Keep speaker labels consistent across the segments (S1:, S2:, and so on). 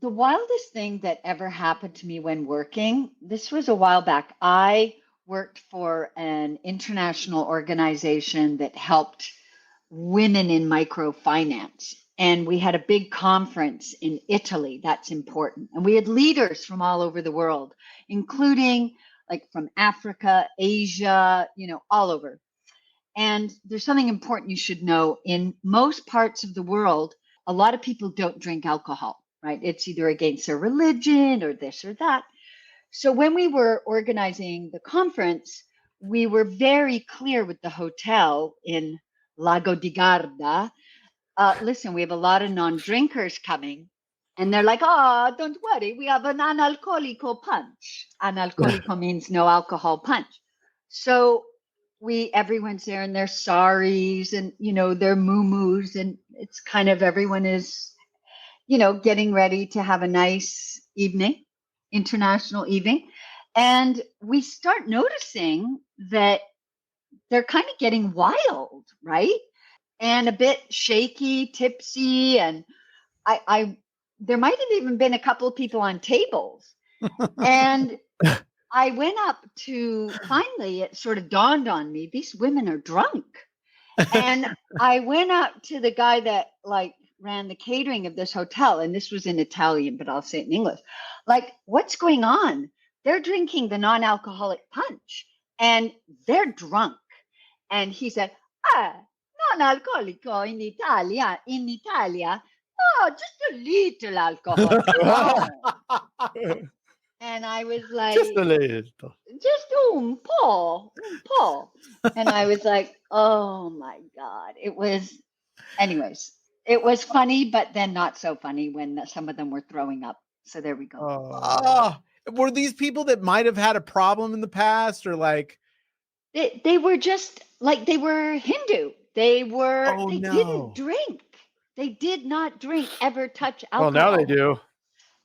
S1: the wildest thing that ever happened to me when working, this was a while back. I worked for an international organization that helped women in microfinance. And we had a big conference in Italy. That's important. And we had leaders from all over the world, including like from Africa, Asia, all over. And there's something important you should know. In most parts of the world, a lot of people don't drink alcohol, right? It's either against their religion or this or that. So when we were organizing the conference, we were very clear with the hotel in Lago di Garda. Listen, we have a lot of non-drinkers coming. And they're like, oh, don't worry, we have an analcolico punch. Analcolico means no alcohol punch. So everyone's there in their saris and, their muumuus. And it's kind of everyone is, getting ready to have a nice evening, international evening. And we start noticing that they're kind of getting wild, right? And a bit shaky, tipsy. And there might have even been a couple of people on tables. And I went up to, finally, it sort of dawned on me, these women are drunk. And I went up to the guy that ran the catering of this hotel. And this was in Italian, but I'll say it in English. Like, what's going on? They're drinking the non-alcoholic punch and they're drunk. And he said, non-alcolico in Italia. Oh, just a little alcohol. And I was like,
S2: just a little.
S1: Just un po. And I was like, oh my God. Anyways, it was funny, but then not so funny when some of them were throwing up. So there we go.
S3: Were these people that might have had a problem in the past or like?
S1: They were just like, they were Hindu. They didn't drink. They did not drink, ever touch alcohol.
S2: Well, now they do.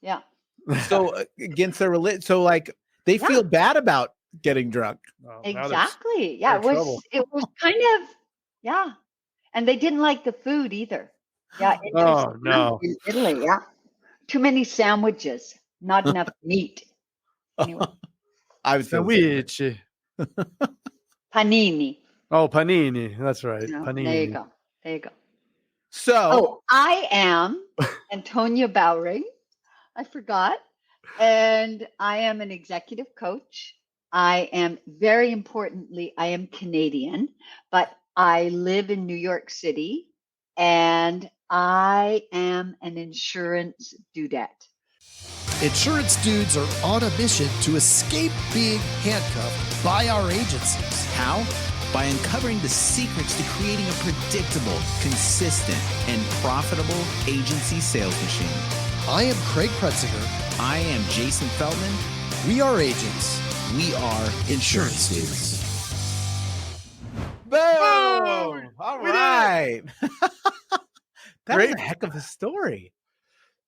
S1: Yeah.
S3: So against their religion. So like they feel bad about getting drunk.
S2: Oh,
S1: exactly. Yeah. It was kind of, yeah. And they didn't like the food either. Yeah.
S2: Oh, no.
S1: In Italy. Yeah. Too many sandwiches, not enough meat. Anyway.
S3: I was
S2: Sandwich.
S1: Panini.
S2: Oh, panini. That's right. Panini.
S1: There you go.
S3: So
S1: I am Antonia Bowring. I forgot. And I am an executive coach. I am, very importantly, I am Canadian, but I live in New York City and I am an insurance dudette.
S4: Insurance dudes are on a mission to escape being handcuffed by our agencies.
S5: How? By uncovering the secrets to creating a predictable, consistent, and profitable agency sales machine.
S4: I am Craig Pretzinger.
S5: I am Jason Feldman.
S4: We are agents.
S5: We are insurance dudes.
S3: boom! All right. That was a heck of a story.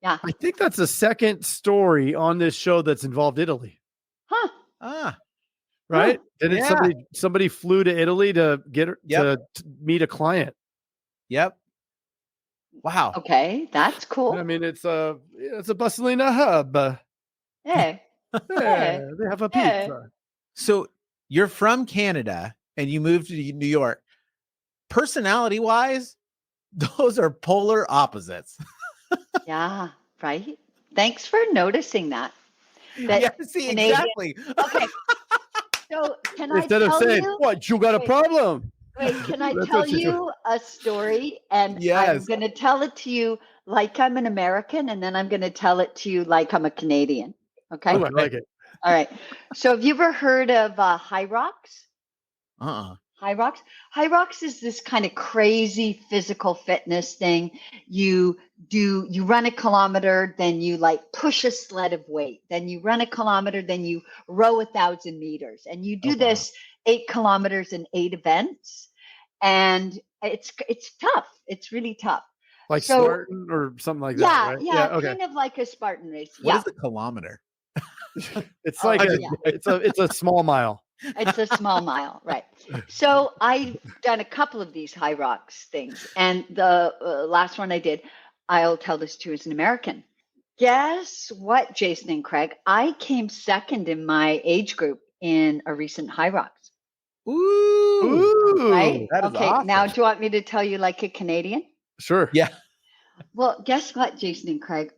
S1: Yeah.
S2: I think that's the second story on this show that's involved Italy.
S1: Huh.
S2: Right?
S3: Huh.
S2: Didn't somebody flew to Italy to get to meet a client?
S3: Yep. Wow.
S1: Okay, that's cool.
S2: I mean, it's a bustling hub.
S1: Hey.
S2: They have a pizza.
S3: So you're from Canada and you moved to New York. Personality-wise, those are polar opposites.
S1: Yeah, right. Thanks for noticing that.
S3: Yeah, see, exactly.
S1: Okay. So can I
S2: Instead of
S1: tell
S2: saying,
S1: you?
S2: what, you got a problem?
S1: Wait, can I
S2: That's
S1: tell
S2: what you
S1: you a story? And
S3: Yes.
S1: I'm going to tell it to you like I'm an American, and then I'm going to tell it to you like I'm a Canadian. Okay?
S2: Oh, I like it.
S1: All right. So have you ever heard of HYROX?
S3: Uh-uh.
S1: HYROX? HYROX is this kind of crazy physical fitness thing. You run a kilometer, then you like push a sled of weight. Then you run a kilometer, then you row 1,000 meters. And you do this 8 kilometers in 8 events. And it's tough. It's really tough.
S2: Like Spartan or something like that, right?
S1: Yeah,
S2: okay.
S1: kind of like a Spartan race.
S3: What is a kilometer?
S2: It's like it's a small mile.
S1: It's a small mile, right? So I've done a couple of these HYROX things, and the last one I did, I'll tell this to you as an American. Guess what, Jason and Craig? I came second in my age group in a recent HYROX.
S3: Ooh,
S1: Right?
S3: that is
S1: Okay,
S3: awesome.
S1: now do you want me to tell you like a Canadian?
S2: Sure.
S3: Yeah.
S1: Well, guess what, Jason and Craig?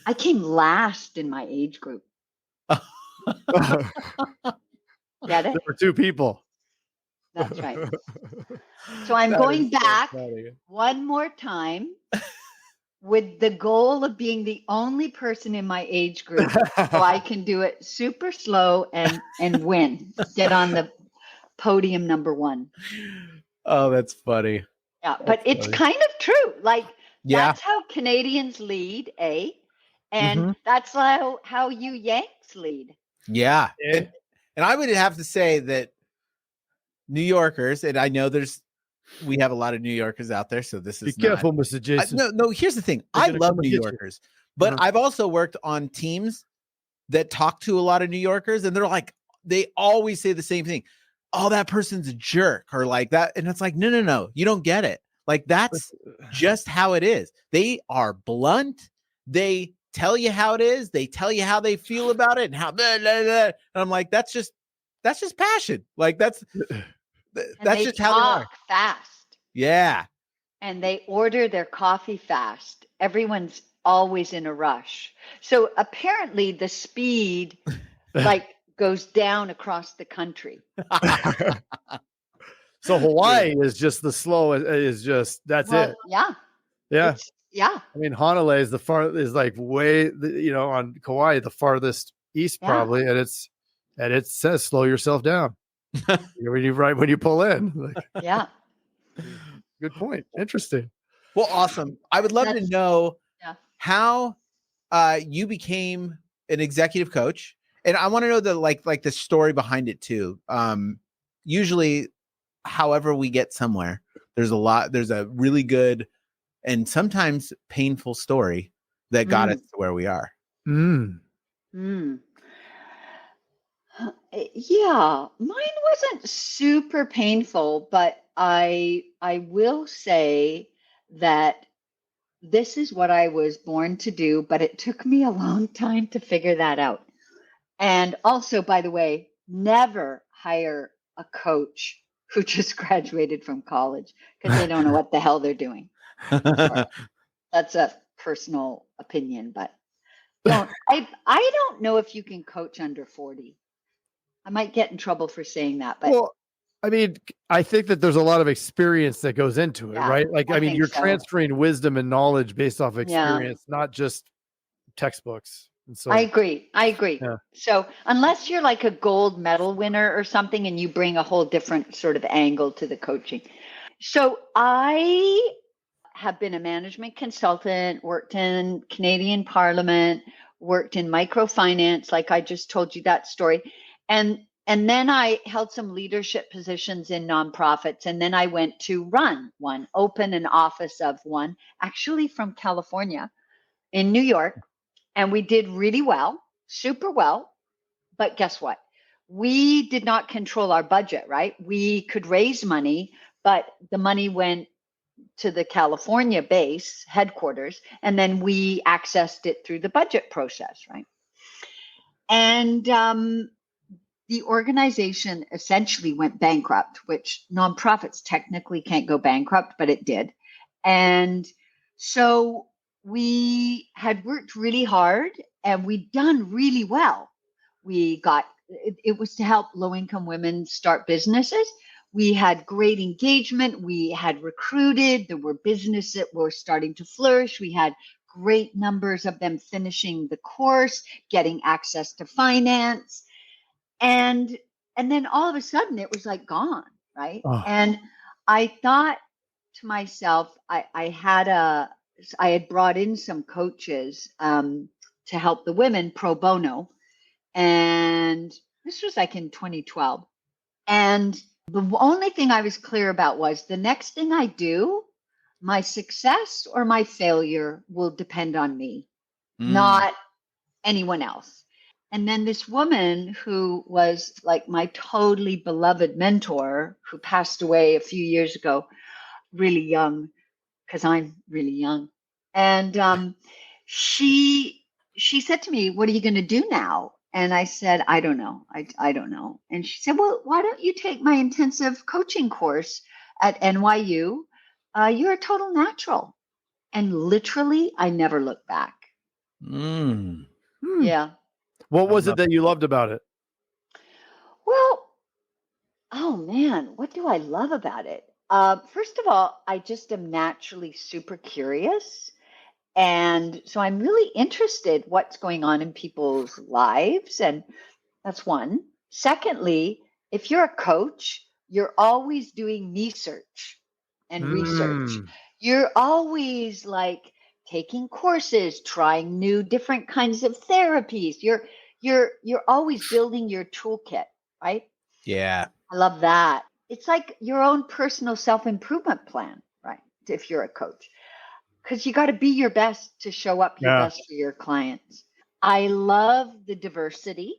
S1: I came last in my age group. Get it?
S2: There were 2 people.
S1: That's right. So I'm
S3: That
S1: going
S3: is so
S1: back
S3: funny.
S1: one more time with the goal of being the only person in my age group so I can do it super slow and win. Get on the podium number 1.
S3: Oh, that's funny.
S1: Yeah, but it's
S3: funny.
S1: kind of true. Like
S3: Yeah.
S1: that's how Canadians lead, eh? And
S3: Mhm.
S1: that's how you Yanks lead.
S3: Yeah.
S2: Yeah.
S3: And I would have to say that New Yorkers, and I know we have a lot of New Yorkers out there, so this
S2: Be
S3: is not.
S2: careful, Mr. Jason.
S3: No, here's the thing.
S2: They're
S3: I
S2: gonna
S3: love
S2: come and
S3: New
S2: get you.
S3: Yorkers, but I've also worked on teams that talk to a lot of New Yorkers, and they're like, they always say the same thing. Oh, that person's a jerk, or like that. And it's like, no, you don't get it. Like, that's just how it is. They are blunt. They tell you how it is. They tell you how they feel about it and how blah, blah, blah. And I'm like, that's just passion. Like that's just how they are.
S1: Fast.
S3: Yeah.
S1: And they order their coffee fast. Everyone's always in a rush. So apparently the speed like goes down across the country.
S2: So Hawaii is just the slowest. That's it.
S1: Yeah.
S2: Yeah.
S1: Yeah.
S2: I mean, Honolulu is is like way, on Kauai, the farthest east probably, and it says slow yourself down when you pull in. Like,
S1: yeah.
S2: Good point. Interesting.
S3: Well, awesome. I would love to know how you became an executive coach, and I want to know the story behind it too. Usually, however we get somewhere, there's a really good and sometimes painful story that got us to where we are.
S1: Yeah, mine wasn't super painful, but I will say that this is what I was born to do, but it took me a long time to figure that out. And also, by the way, never hire a coach who just graduated from college because they don't know what the hell they're doing. That's a personal opinion, but I don't know if you can coach under 40. I might get in trouble for saying that, but
S2: well, I mean, I think that there's a lot of experience that goes into it, right? Like, I mean, you're transferring wisdom and knowledge based off experience, not just textbooks. And so
S1: I agree.
S2: Yeah.
S1: So unless you're like a gold medal winner or something and you bring a whole different sort of angle to the coaching. So I have been a management consultant, worked in Canadian Parliament, worked in microfinance, like I just told you that story. And then I held some leadership positions in nonprofits. And then I went to open an office of one, actually from California in New York. And we did really well, super well. But guess what? We did not control our budget, right? We could raise money, but the money went to the California base headquarters, and then we accessed it through the budget process, right? And the organization essentially went bankrupt, which nonprofits technically can't go bankrupt, but it did. And so we had worked really hard and we'd done really well. It was to help low-income women start businesses. We had great engagement. We had recruited. There were businesses that were starting to flourish. We had great numbers of them finishing the course, getting access to finance. And then all of a sudden it was like gone, right? Oh. And I thought to myself, I had brought in some coaches to help the women pro bono. And this was like in 2012. And the only thing I was clear about was the next thing I do, my success or my failure will depend on me, not anyone else. And then this woman who was like my totally beloved mentor, who passed away a few years ago, really young, because I'm really young. And she she said to me, what are you going to do now? And I said, I don't know. I don't know. And she said, well, why don't you take my intensive coaching course at NYU? You're a total natural. And literally, I never looked back.
S3: Mm.
S1: Yeah.
S2: What was it that you loved about it?
S1: Well, oh man, what do I love about it? First of all, I just am naturally super curious. And so I'm really interested what's going on in people's lives. And that's one. Secondly, if you're a coach, you're always doing me search and research. You're always like taking courses, trying new different kinds of therapies. You're always building your toolkit, right?
S3: Yeah.
S1: I love that. It's like your own personal self-improvement plan, right? If you're a coach. Because you got to be your best to show up your best for your clients. I love the diversity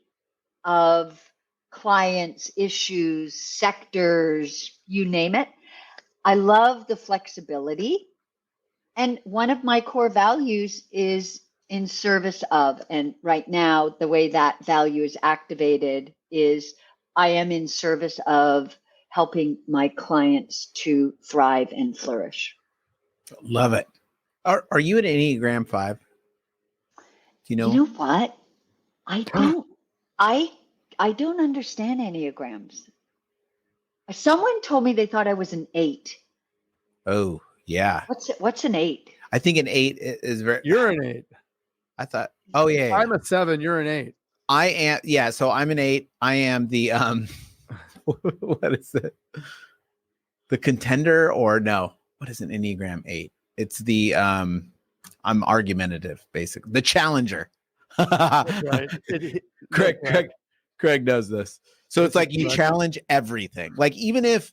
S1: of clients, issues, sectors, you name it. I love the flexibility. And one of my core values is in service of, and right now, the way that value is activated is I am in service of helping my clients to thrive and flourish.
S3: Love it. Are you an Enneagram 5? Do you know?
S1: You know what? I don't. I don't understand Enneagrams. Someone told me they thought I was an 8.
S3: Oh, yeah.
S1: What's an 8?
S3: I think an 8 is very.
S2: You're an 8.
S3: I thought. Oh yeah.
S2: I'm a 7. You're an 8.
S3: I am. Yeah. So I'm an 8. I am the what is it? The contender or no? What is an Enneagram 8? It's the I'm argumentative, basically. The challenger.
S2: That's right.
S3: Craig knows this. So it's like you challenge everything. Like even if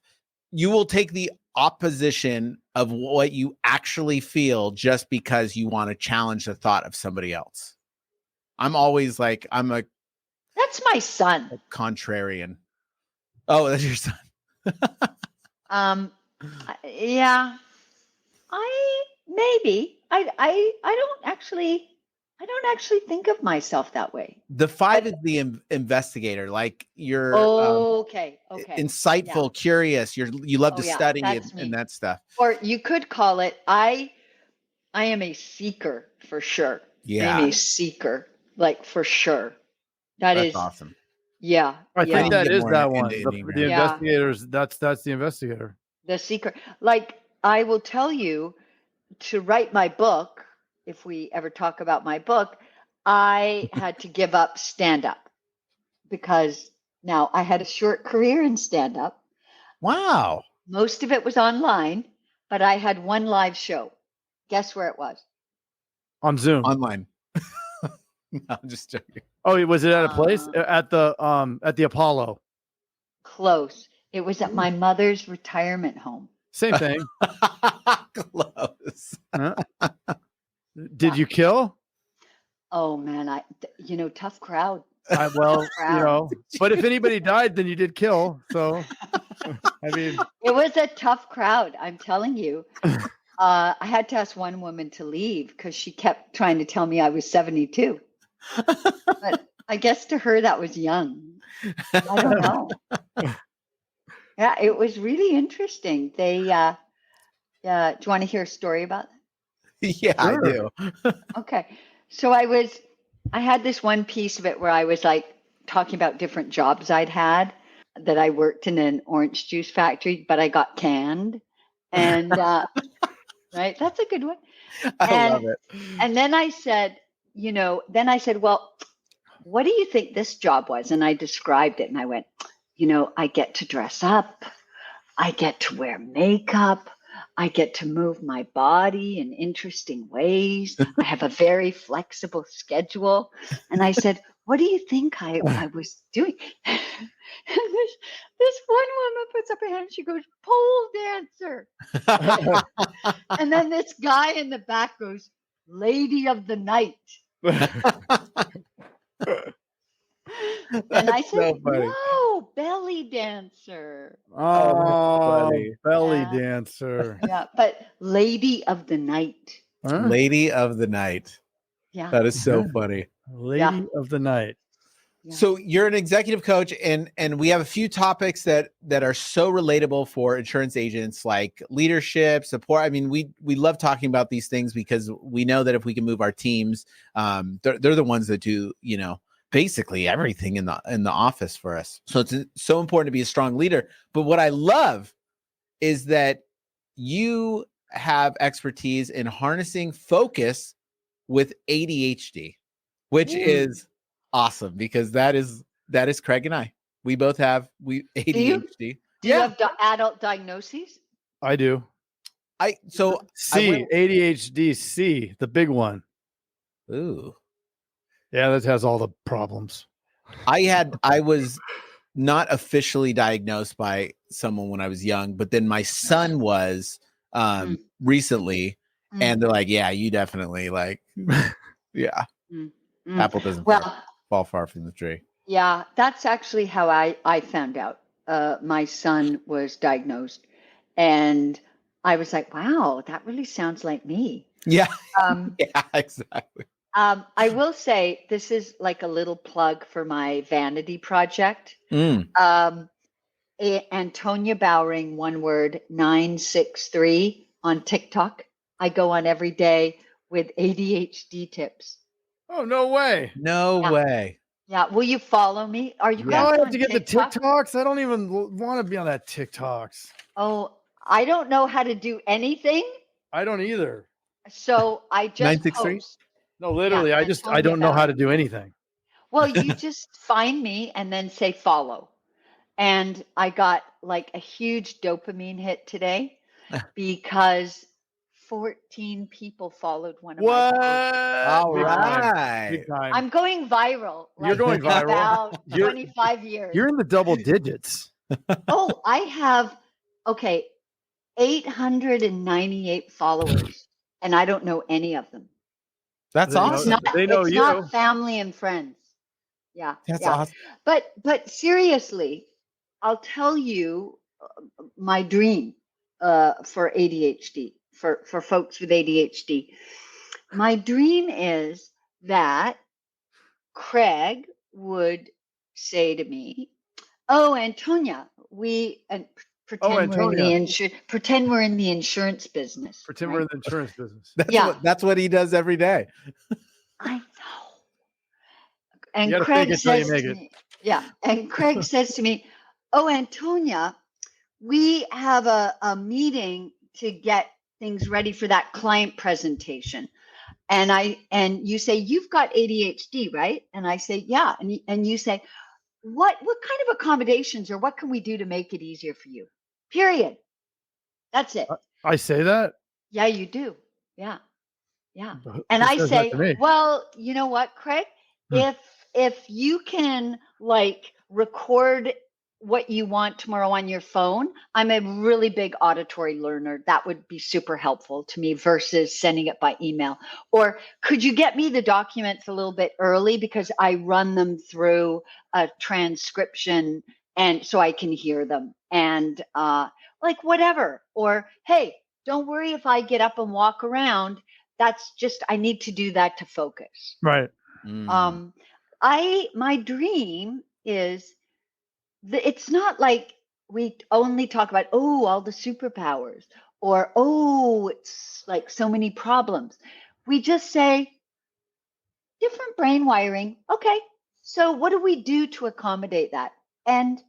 S3: you will take the opposition of what you actually feel just because you want to challenge the thought of somebody else. I'm always like,
S1: That's my son.
S3: a contrarian. Oh, that's your son.
S1: Yeah. I don't actually think of myself that way.
S3: The 5 is the investigator. Like you're
S1: Okay.
S3: insightful,
S1: Yeah.
S3: curious. You love to study
S1: that's me.
S3: and that stuff.
S1: Or you could call it, I am a seeker for sure.
S3: Yeah.
S1: I'm a seeker, like for sure.
S3: That's
S1: is
S3: awesome.
S1: Yeah.
S2: I
S1: yeah.
S2: think that
S3: Get
S2: is
S3: more
S2: that
S3: into
S2: one. The
S3: Enneagram.
S1: Yeah.
S2: investigators, that's the investigator.
S1: The seeker. Like I will tell you, to write my book, if we ever talk about my book, I had to give up stand-up because now I had a short career in stand-up.
S3: Wow.
S1: Most of it was online, but I had one live show. Guess where it was?
S2: On Zoom.
S3: Online. No, I'm just joking.
S2: Oh, was it at a place? At the Apollo?
S1: Close. It was at my mother's retirement home.
S2: Same thing.
S3: Close.
S2: Huh? Did you kill?
S1: Oh man, tough crowd.
S2: Well, but if anybody died, then you did kill. So, I mean,
S1: it was a tough crowd. I'm telling you. I had to ask one woman to leave because she kept trying to tell me I was 72. But I guess to her that was young. I don't know. Yeah, it was really interesting. They, do you want to hear a story about that?
S3: Yeah,
S2: sure.
S3: I do.
S1: Okay. So I had this one piece of it where I was like talking about different jobs I'd had, that I worked in an orange juice factory, but I got canned. And, right, that's a good one.
S3: I love it.
S1: And then I said, well, what do you think this job was? And I described it and I went, I get to dress up. I get to wear makeup. I get to move my body in interesting ways. I have a very flexible schedule. And I said, what do you think I was doing? And this one woman puts up her hand and she goes, pole dancer. And then this guy in the back goes, lady of the night. And I said, no, belly dancer.
S2: Oh, belly
S1: Yeah.
S2: dancer.
S1: Yeah, but lady of the night.
S2: Huh?
S3: Lady of the night.
S1: Yeah.
S3: That is so funny.
S2: Lady of the night.
S1: Yeah.
S3: So you're an executive coach, and we have a few topics that are so relatable for insurance agents, like leadership, support. I mean, we love talking about these things because we know that if we can move our teams, they're the ones that do, you know, basically everything in the office for us. So it's so important to be a strong leader. But what I love is that you have expertise in harnessing focus with ADHD, which is awesome because that is Craig and I. We both have ADHD.
S1: Do you have adult diagnoses?
S2: I do. ADHD C, the big one.
S3: Ooh.
S2: Yeah, that has all the problems.
S3: I was not officially diagnosed by someone when I was young, but then my son was recently, and they're like, yeah, you definitely like, yeah. Apple doesn't fall far from the tree.
S1: Yeah, that's actually how I found out. My son was diagnosed, and I was like, wow, that really sounds like me.
S3: Yeah. Yeah, exactly.
S1: I will say this is like a little plug for my vanity project. Antonia Bowring, one word, 963 on TikTok. I go on every day with ADHD tips.
S2: Oh, no way.
S3: No way.
S1: Yeah. Will you follow me? Are you guys
S2: I have
S1: on
S2: to get
S1: TikTok?
S2: the TikToks. I don't even want to be on that TikToks.
S1: Oh, I don't know how to do anything.
S2: I don't either.
S1: So I just
S3: 963?
S1: post.
S2: No, literally,
S1: Yeah,
S2: I don't know how to do anything.
S1: Well, you just find me and then say follow. And I got like a huge dopamine hit today because 14 people followed one of my posts.
S3: All right.
S2: Big time.
S1: I'm going viral.
S2: You're going viral.
S1: About 25 years.
S2: You're in the double digits.
S1: Oh, I have, 898 followers, and I don't know any of them.
S3: That's awesome.
S2: They know
S1: it's
S2: you.
S1: not family and friends. Yeah.
S3: That's awesome.
S1: But seriously, I'll tell you my dream for ADHD, for folks with ADHD. My dream is that Craig would say to me, "Oh, Antonia, pretend we're in the insurance business.
S2: Pretend we're in the insurance business."
S3: That's what he does every day.
S1: I know. And
S2: Craig says to me,
S1: and Craig says to me, "Oh, Antonia, we have a meeting to get things ready for that client presentation." And you say, "You've got ADHD, right?" And I say, "Yeah." And you say, what kind of accommodations or what can we do to make it easier for you? Period. That's it.
S2: I say that?
S1: Yeah, you do. Yeah. Yeah. And I say, well, you know what, Craig? If you can like record what you want tomorrow on your phone, I'm a really big auditory learner. That would be super helpful to me versus sending it by email. Or could you get me the documents a little bit early because I run them through a transcription and so I can hear them and like whatever. Or, hey, don't worry if I get up and walk around. That's just, I need to do that to focus.
S2: Right.
S1: My dream is it's not like we only talk about, all the superpowers or, it's like so many problems. We just say different brain wiring. Okay. So what do we do to accommodate that? And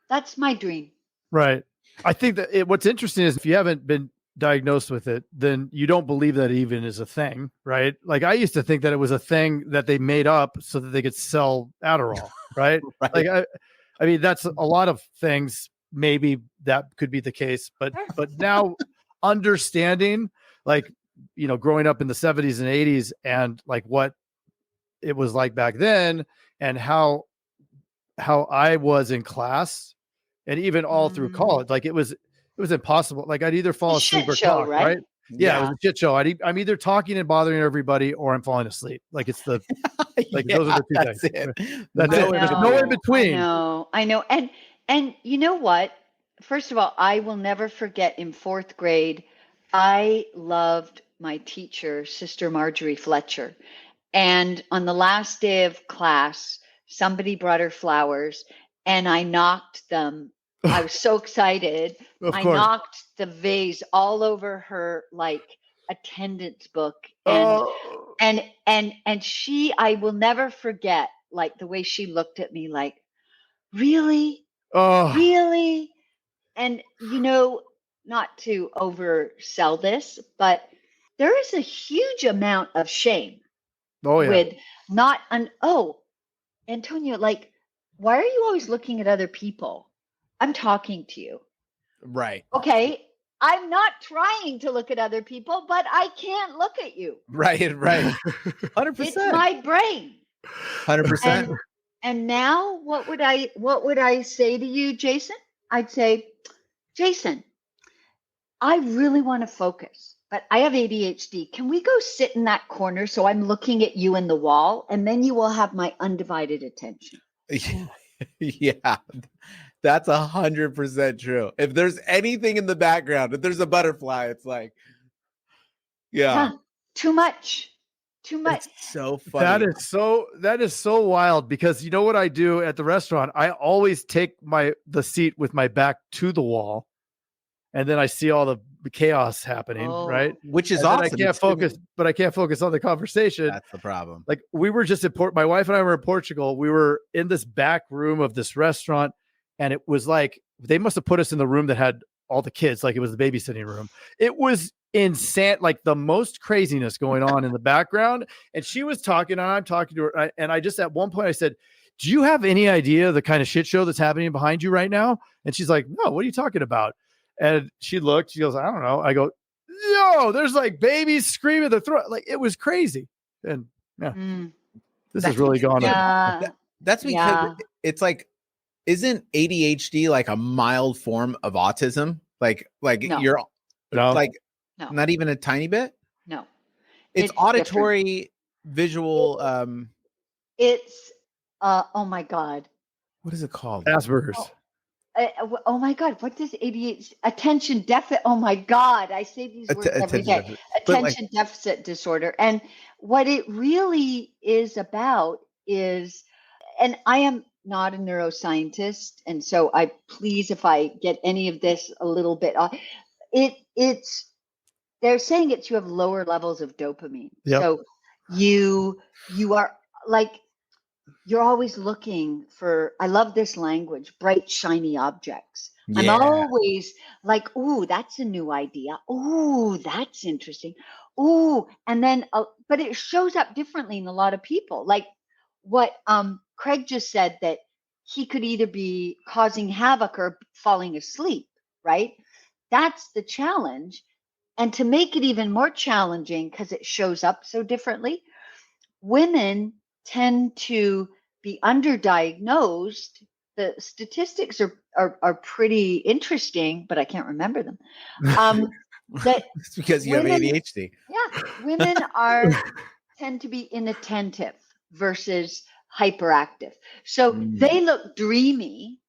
S1: that's my dream.
S2: Right. I think that what's interesting is if you haven't been diagnosed with it, then you don't believe that even is a thing, right? Like I used to think that it was a thing that they made up so that they could sell Adderall, right?
S3: Right.
S2: Like I mean, that's a lot of things. Maybe that could be the case, but now understanding, like, you know, growing up in the 70s and 80s and like what it was like back then and how I was in class and even all through college, like it was impossible. Like I'd either fall asleep or talk, right? Yeah, it was a shit show. I'm either talking and bothering everybody or I'm falling asleep. Like it's the those are the two things. That's it. There's no in between.
S1: I know. And you know what? First of all, I will never forget in 4th grade, I loved my teacher, Sister Marjorie Fletcher. And on the last day of class, somebody brought her flowers and I knocked them. I was so excited.
S2: Of
S1: I
S2: course.
S1: knocked the vase all over her like attendance book. And
S2: Oh,
S1: and she, I will never forget like the way she looked at me like, really?
S2: oh,
S1: Really? And not to oversell this, but there is a huge amount of shame
S2: oh yeah.
S1: with not Antonia, like, why are you always looking at other people? I'm talking to you.
S3: Right.
S1: Okay. I'm not trying to look at other people, but I can't look at you.
S3: Right. 100%.
S1: It's my brain.
S3: 100%.
S1: And now what would I say to you, Jason? I'd say, Jason, I really want to focus, but I have ADHD. Can we go sit in that corner so I'm looking at you in the wall, and then you will have my undivided attention?
S3: Yeah, that's 100% true. If there's anything in the background, if there's a butterfly, it's like, yeah,
S1: Too much.
S3: it's so funny.
S2: That is so wild, because you know what I do at the restaurant? I always take the seat with my back to the wall, and then I see all the chaos happening, right?
S3: Which is
S2: And then
S3: awesome.
S2: I can't focus, but I can't focus on the conversation.
S3: That's the problem.
S2: Like, we were just my wife and I were in Portugal. We were in this back room of this restaurant, and it was like they must have put us in the room that had all the kids, like it was the babysitting room. It was insane, like the most craziness going on in the background. And she was talking, and I'm talking to her, and I just, at one point I said, do you have any idea the kind of shit show that's happening behind you right now? And she's like, no, what are you talking about? And she looked, she goes, I don't know. I go, yo, there's like babies screaming their throat. Like, it was crazy. And yeah, this has really gone on.
S3: That's because it's like, isn't ADHD like a mild form of autism? Like
S1: No.
S3: you're
S2: No.
S3: like,
S1: No.
S3: not even a tiny bit.
S1: No.
S3: It's auditory, visual.
S1: It's oh my God.
S3: What is it called?
S2: Asperger's.
S1: Oh my God, what does ADHD? Attention deficit. Oh my God, I say these words every day. Attention deficit disorder. And what it really is about is, and I am not a neuroscientist, and so please, if I get any of this a little bit off, it's they're saying you have lower levels of dopamine.
S2: Yep.
S1: So you are like, you're always looking for, I love this language, bright, shiny objects.
S3: Yeah.
S1: I'm always like, ooh, that's a new idea. Ooh, that's interesting. Ooh, and then, but it shows up differently in a lot of people. Like what Craig just said, that he could either be causing havoc or falling asleep, right? That's the challenge. And to make it even more challenging, because it shows up so differently, women tend to be underdiagnosed. The statistics are pretty interesting, but I can't remember them. That
S3: It's because you have ADHD.
S1: Yeah, women tend to be inattentive versus hyperactive. So they look dreamy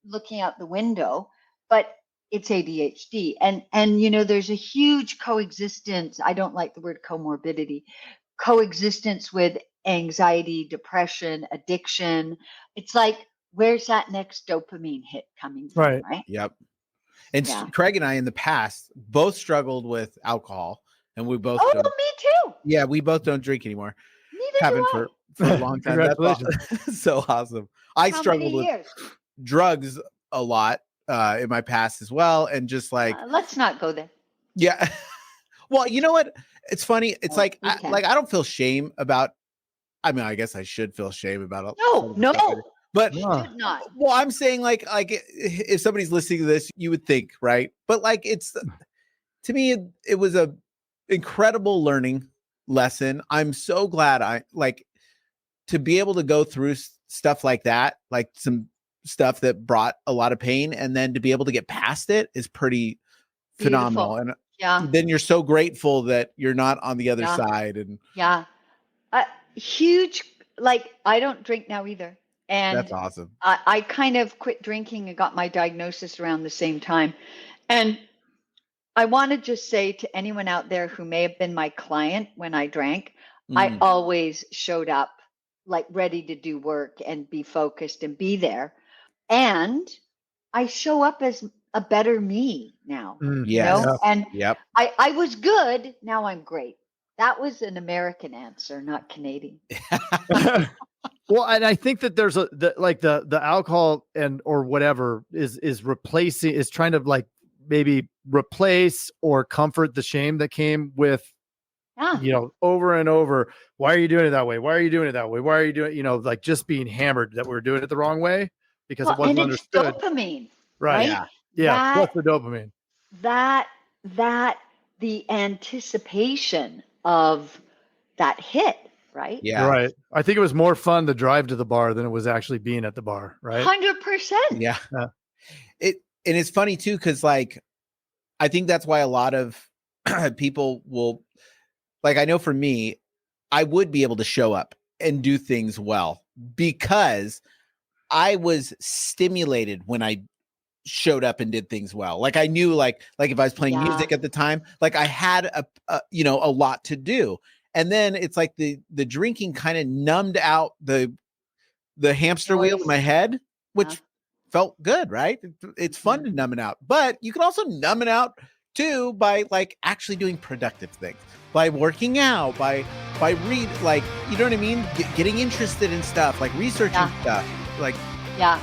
S1: looking out the window, but it's ADHD. And there's a huge coexistence. I don't like the word comorbidity. Coexistence with anxiety, depression, addiction. It's like, where's that next dopamine hit coming from, right?
S3: Yep. And Craig and I in the past both struggled with alcohol, and we both
S1: me too.
S3: Yeah, we both don't drink anymore.
S1: Neither
S3: Haven't
S1: do I.
S3: for a long time. That's so awesome. I struggled with drugs a lot in my past as well, and just like
S1: let's not go there.
S3: Yeah. Well, you know what? It's funny. It's I don't feel shame about. I mean, I guess I should feel shame about it.
S1: No.
S3: But
S1: should not.
S3: Well, I'm saying like if somebody's listening to this, you would think, right? But like it's to me, it was a incredible learning lesson. I'm so glad I like to be able to go through stuff like that, like some stuff that brought a lot of pain, and then to be able to get past it is pretty phenomenal. And then you're so grateful that you're not on the other side. And
S1: huge, like I don't drink now either. And
S3: that's awesome.
S1: I kind of quit drinking and got my diagnosis around the same time. And I want to just say to anyone out there who may have been my client when I drank, I always showed up like ready to do work and be focused and be there. And I show up as a better me now, you
S3: Yes.
S1: know, and
S3: Yep.
S1: I was good. Now I'm great. That was an American answer, not Canadian.
S2: Well, and I think that there's the alcohol and or whatever is trying to like maybe replace or comfort the shame that came with, you know, over and over. Why are you doing it that way? Why are you doing it that way? Why are you doing, you know, like just being hammered that we're doing it the wrong way because it wasn't
S1: and it's
S2: understood.
S1: dopamine,
S2: Right.
S3: Yeah.
S2: Yeah. Plus the dopamine.
S1: That the anticipation of that hit, right?
S3: Yeah.
S2: Right. I think it was more fun to drive to the bar than it was actually being at the bar. Right.
S1: 100%.
S3: Yeah. And it's funny too, because like I think that's why a lot of people will, like, I know for me, I would be able to show up and do things well because I was stimulated when I showed up and did things well. Like I knew, like if I was playing music at the time, like I had a lot to do. And then it's like the drinking kind of numbed out the hamster wheel in my head, which felt good, right? It's fun to numb it out, but you can also numb it out too by like actually doing productive things, by working out, by read, like, you know what I mean? Getting interested in stuff, like researching stuff, like.
S1: Yeah.